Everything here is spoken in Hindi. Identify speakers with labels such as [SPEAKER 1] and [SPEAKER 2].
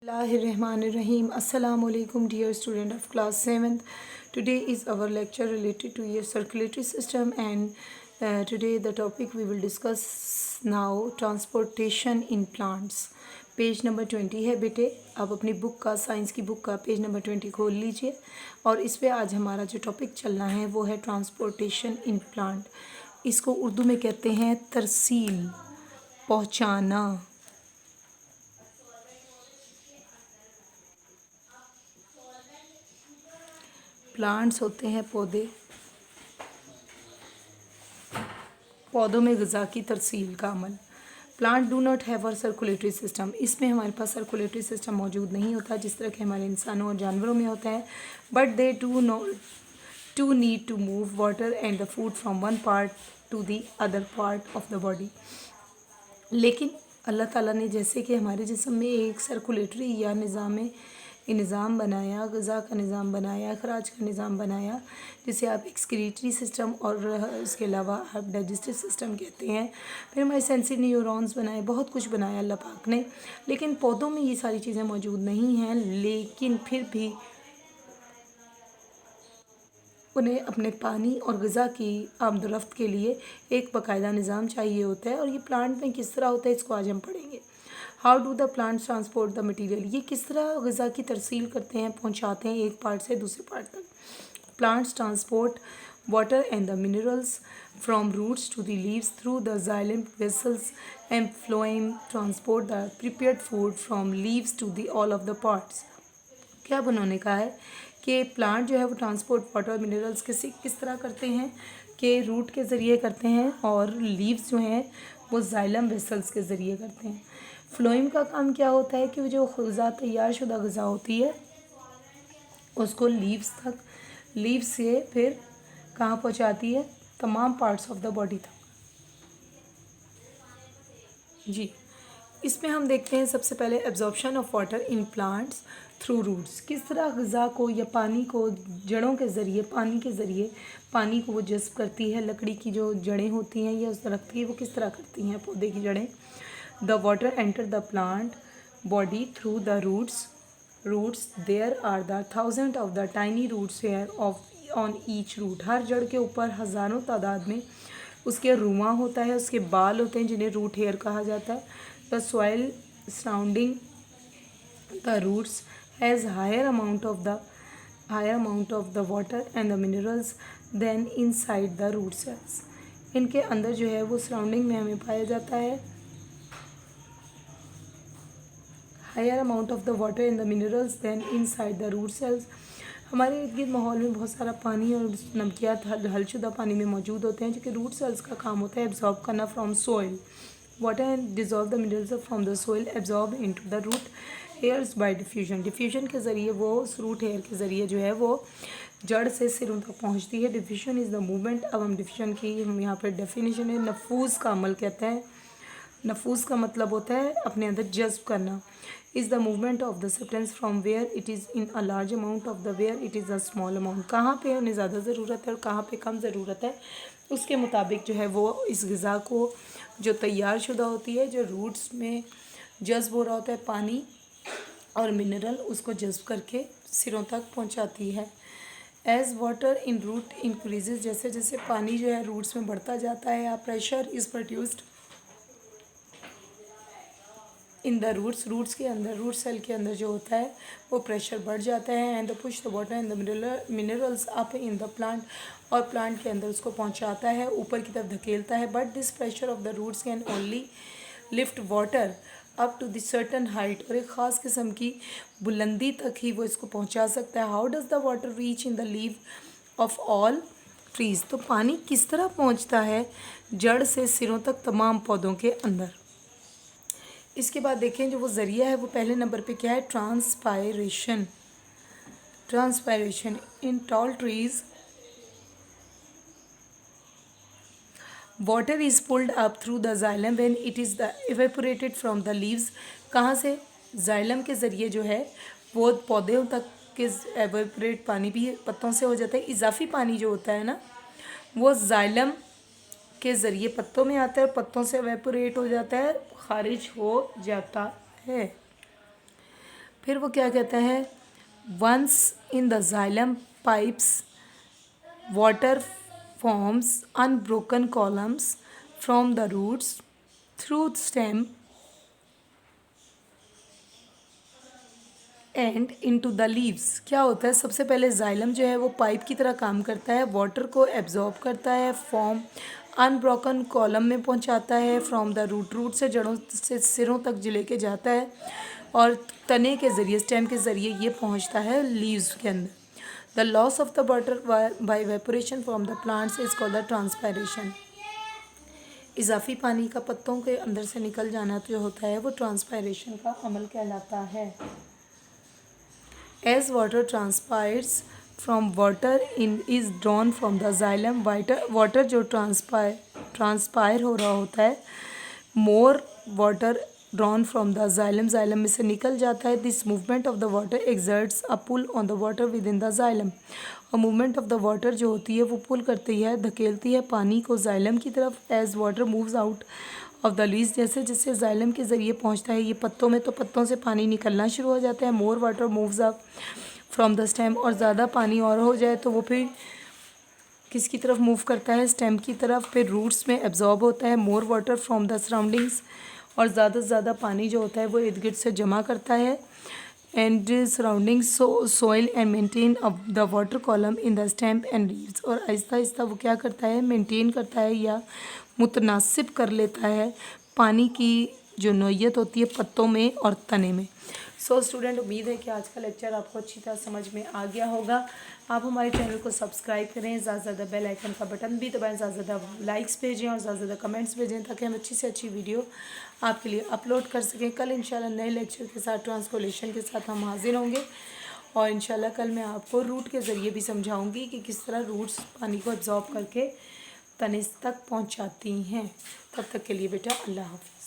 [SPEAKER 1] Bismillahirrahmanirrahim. Assalamu alaikum dear student of class 7th. Today is our lecture related to your circulatory system and today the topic we will discuss now transportation in plants. Page number 20 है बेटे, आप अपनी बुक का साइंस की बुक का पेज नंबर 20 खोल लीजिए और इस पे आज हमारा जो टॉपिक चलना है वो है ट्रांसपोर्टेशन इन प्लांट. इसको उर्दू में कहते हैं तरसील, पहुँचाना. प्लांट्स होते हैं पौधे, पौधों में ग़िज़ा की तरसील का अमल. Plant do not have a circulatory system. इसमें हमारे पास सर्कुलेटरी सिस्टम मौजूद नहीं होता जिस तरह के हमारे इंसानों और जानवरों में होता है. But they to need to move water and the food from one part to the other part of the body. लेकिन अल्लाह ताला ने जैसे कि हमारे जिस्म में एक सर्कुलेटरी या निज़ाम बनाया, ग़िज़ा का निज़ाम बनाया, अखराज का निज़ाम बनाया, जिसे आप एक्सक्रीटरी सिस्टम और इसके अलावा आप डाइजेस्टिव सिस्टम कहते हैं. फिर हमारे सेंसरी न्यूरॉन्स बनाए, बहुत कुछ बनाया अल्लाह पाक ने. लेकिन पौधों में ये सारी चीज़ें मौजूद नहीं हैं. लेकिन फिर भी उन्हें अपने पानी और ग़िज़ा की आमदोरफ़्त के लिए एक बाकायदा निज़ाम चाहिए होता है. और ये प्लांट में किस तरह होता है इसको आज हम पढ़ेंगे. How do the plants transport the material. ये किस तरह ग़िज़ा की तरसील करते हैं, पहुँचाते हैं एक पार्ट से दूसरे पार्ट तक. Plants transport water and the minerals from roots to the leaves through the xylem vessels and phloem transport the prepared food from leaves to the all of the parts. क्या उन्होंने कहा है कि प्लांट जो है वो ट्रांसपोर्ट वाटर और मिनरल्स किस तरह करते हैं कि रूट के ज़रिए करते हैं और लीव्स जो हैं वो जाइलम वेसल्स के ज़रिए करते हैं. फ्लोएम का काम क्या होता है कि वो जो ग़िज़ा तैयार शुदा ग़िज़ा होती है उसको लीव्स से फिर कहाँ पहुँचाती है, तमाम पार्ट्स ऑफ द बॉडी तक. जी, इसमें हम देखते हैं सबसे पहले absorption of water in plants through roots. किस तरह ग़िज़ा को या पानी को जड़ों के ज़रिए पानी को वो जज़्ब करती है. लकड़ी की जो जड़ें होती हैं या उस दरख्त की, वो किस तरह करती हैं पौधे की जड़ें. The water enter the plant body through the roots. There are the thousands of the tiny roots here on each root. हर जड़ के ऊपर हज़ारों तादाद में उसके रुआ होता है, उसके बाल होते हैं जिन्हें रूट हेयर कहा जाता है. The soil surrounding the roots has higher amount of the water and the minerals than inside the root cells. इनके अंदर जो है वो सराउंडिंग में हमें पाया जाता है higher amount of the water and the minerals than inside the root cells. हमारे इर्द गिर्द माहौल में बहुत सारा पानी और नमकियात हलशुदा पानी में मौजूद होते हैं जो कि रूट सेल्स का काम होता है एब्जॉर्ब करना from soil. Water and dissolve the minerals from the soil absorb into the root hairs by diffusion के ज़रिए वो उस रूट हेयर के ज़रिए जो है वो जड़ से सिरों तक पहुँचती है. Diffusion is the movement. अब हम डिफ्यूजन की हम यहाँ पर डेफिनेशन है नफूज़ का अमल कहते हैं. नफूज़ का मतलब होता है अपने अंदर जज्ब करना. Is the movement of the substance from where it is in a large amount of the where it is a small amount. कहाँ पे उन्हें ज़्यादा ज़रूरत है और कहाँ पे कम ज़रूरत है उसके मुताबिक जो है वो इस ग़िज़ा को जो तैयार शुदा होती है, जो रूट्स में जज्ब हो रहा होता है पानी और मिनरल, उसको जज्ब करके सिरों तक पहुँचाती है. As water in root increases, जैसे जैसे पानी जो है रूट्स में बढ़ता जाता है, pressure is produced in the roots के अंदर, रूट सेल के अंदर जो होता है वो प्रेशर बढ़ जाता है. And the push the water and the minerals up in the plant, और प्लांट के अंदर उसको पहुंचाता है, ऊपर की तरफ धकेलता है. But this pressure of the roots can only lift water up to the certain height, और एक ख़ास किस्म की बुलंदी तक ही वो इसको पहुंचा सकता है. How does the water reach in the leave of all trees. तो पानी किस तरह पहुँचता है जड़ से सिरों तक तमाम पौधों के अंदर. इसके बाद देखें जो वो ज़रिया है वो पहले नंबर पे क्या है, transpiration. In tall trees water is pulled up through the xylem when it is the evaporated from the leaves. कहाँ से, जाइलम के ज़रिए जो है वो पौधों तक के एवेपोरेट पानी भी पत्तों से हो जाता है. इजाफी पानी जो होता है ना वो जाइलम के ज़रिए पत्तों में आता है और पत्तों से एवेपोरेट हो जाता है, खारिज हो जाता है. फिर वो क्या कहता है, once in the xylem pipes water forms unbroken columns from the roots through stem and into the leaves. क्या होता है, सबसे पहले जाइलम जो है वो पाइप की तरह काम करता है, वाटर को एब्जॉर्ब करता है, फॉर्म अनब्रोकन कॉलम में पहुंचाता है, फ्रॉम द रूट से जड़ों से सिरों तक लेके जाता है, और तने के ज़रिए, स्टेम के ज़रिए ये पहुंचता है लीव्स के अंदर। The loss of the water by vaporation from the plants is called the transpiration. इजाफी पानी का पत्तों के अंदर से निकल जाना जो होता है वो ट्रांसपायरेशन का अमल कहलाता है। As water transpires from water in is drawn from the xylem, water जो ट्रांसपायर हो रहा होता है, more water drawn from the xylem में से निकल जाता है। This movement of the water exerts a pull on the water within the xylem। और मूवमेंट ऑफ द वाटर जो होती है वो पुल करती है, धकेलती है पानी को जाइलम की तरफ। As water moves out of the leaves, जैसे जैसे जाइलम के ज़रिए पहुंचता है ये पत्तों में, तो पत्तों से पानी निकलना शुरू हो जाता है। More water moves up from the stem, और ज़्यादा पानी और हो जाए तो वो फिर किसकी तरफ मूव करता है, स्टेम की तरफ। फिर रूट्स में एब्जॉर्ब होता है। More water from the surroundings, और ज़्यादा से ज़्यादा पानी जो होता है वो इर्द गिर्द से जमा करता है। And surrounding soil and maintain the water column in the stem and leaves, और आहिस्ता आहिस्ता वो क्या करता है, मेंटेन करता है या मुतनासिब कर लेता है पानी की जो नोयत होती है पत्तों में और तने में। सो स्टूडेंट, उम्मीद है कि आज का लेक्चर आपको अच्छी तरह समझ में आ गया होगा। आप हमारे चैनल को सब्सक्राइब करें, ज़्यादा से ज़्यादा बेल आइकन का बटन भी दबाएं, ज़्यादा से ज़्यादा लाइक्स भेजें और ज़्यादा से ज़्यादा कमेंट्स भेजें, ताकि हम अच्छी से अच्छी वीडियो आपके लिए अपलोड कर सकें। कल इंशाल्लाह नए लेक्चर के साथ, ट्रांसलेशन के साथ हम हाजिर होंगे, और इंशाल्लाह कल मैं आपको रूट के ज़रिए भी समझाऊँगी कि किस तरह रूट्स पानी को एब्जॉर्ब करके तने तक पहुँचाती हैं। तब तक के लिए बेटा अल्लाह हाफ़िज़।